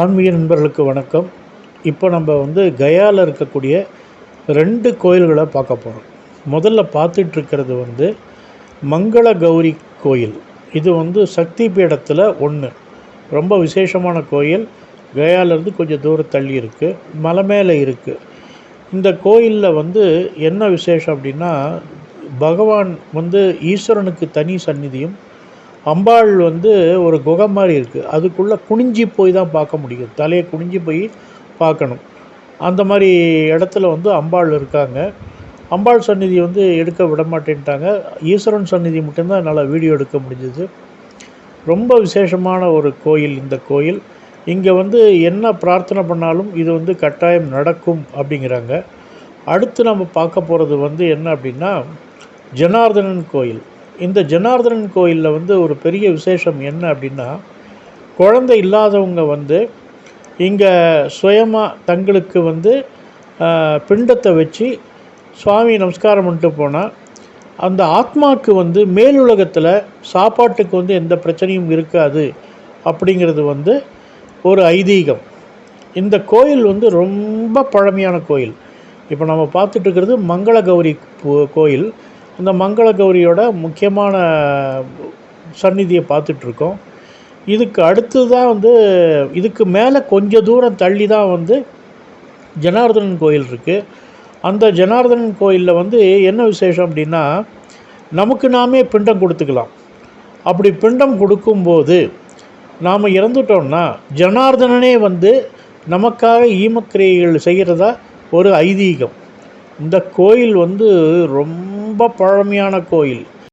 ஆன்மீக நண்பர்களுக்கு வணக்கம். இப்போ நம்ம கயாவில் இருக்கக்கூடிய 2 கோயில்களை பார்க்க போகிறோம். முதல்ல பார்த்துட்ருக்கிறது மங்கள கௌரி கோயில். இது சக்தி பீடத்தில் ஒன்று, ரொம்ப விசேஷமான கோயில். கயாவிலேருந்து கொஞ்சம் தூரம் தள்ளி இருக்குது, மலை மேலே இருக்குது. இந்த கோயிலில் என்ன விசேஷம் அப்படின்னா, பகவான் ஈஸ்வரனுக்கு தனி சந்நிதியும், அம்பாள் ஒரு குகை மாதிரி இருக்குது, அதுக்குள்ளே குனிஞ்சி போய் தான் பார்க்க முடியும், தலையை குனிஞ்சி போய் பார்க்கணும். அந்த மாதிரி இடத்துல அம்பாள் இருக்காங்க. அம்பாள் சந்நிதி எடுக்க விட மாட்டேன்ட்டாங்க. ஈஸ்வரன் சந்நிதி மட்டும்தான் என்னால் வீடியோ எடுக்க முடிஞ்சது. ரொம்ப விசேஷமான ஒரு கோயில் இந்த கோயில். இங்கே என்ன பிரார்த்தனை பண்ணாலும் இது கட்டாயம் நடக்கும் அப்படிங்கிறாங்க. அடுத்து நம்ம பார்க்க போகிறது என்ன அப்படின்னா, ஜனார்தனன் கோயில். இந்த ஜனார்தனன் கோயிலில் ஒரு பெரிய விசேஷம் என்ன அப்படின்னா, குழந்தை இல்லாதவங்க இங்கே சுயமாக தங்களுக்கு பிண்டத்தை வச்சு சுவாமி நமஸ்காரம் பண்ணிட்டு போனால் அந்த ஆத்மாவுக்கு மேலுலகத்தில் சாப்பாட்டுக்கு எந்த பிரச்சனையும் இருக்காது அப்படிங்கிறது ஒரு ஐதீகம். இந்த கோயில் ரொம்ப பழமையான கோயில். இப்போ நம்ம பார்த்துட்டு இருக்கிறது மங்கள கௌரி கோயில். அந்த மங்கள கௌரியோட முக்கியமான சந்நிதியை பார்த்துட்ருக்கோம். இதுக்கு அடுத்து தான் இதுக்கு மேலே கொஞ்சம் தூரம் தள்ளி தான் ஜனார்தனன் கோயில் இருக்குது. அந்த ஜனார்தனன் கோயிலில் என்ன விசேஷம் அப்படின்னா, நமக்கு நாமே பிண்டம் கொடுத்துக்கலாம். அப்படி பிண்டம் கொடுக்கும்போது நாம் இறந்துட்டோம்னா ஜனார்தனனே நமக்காக ஈமக்கிரியைகள் செய்கிறதா ஒரு ஐதீகம். இந்த கோயில் ரொம்ப பழமையான கோயில்.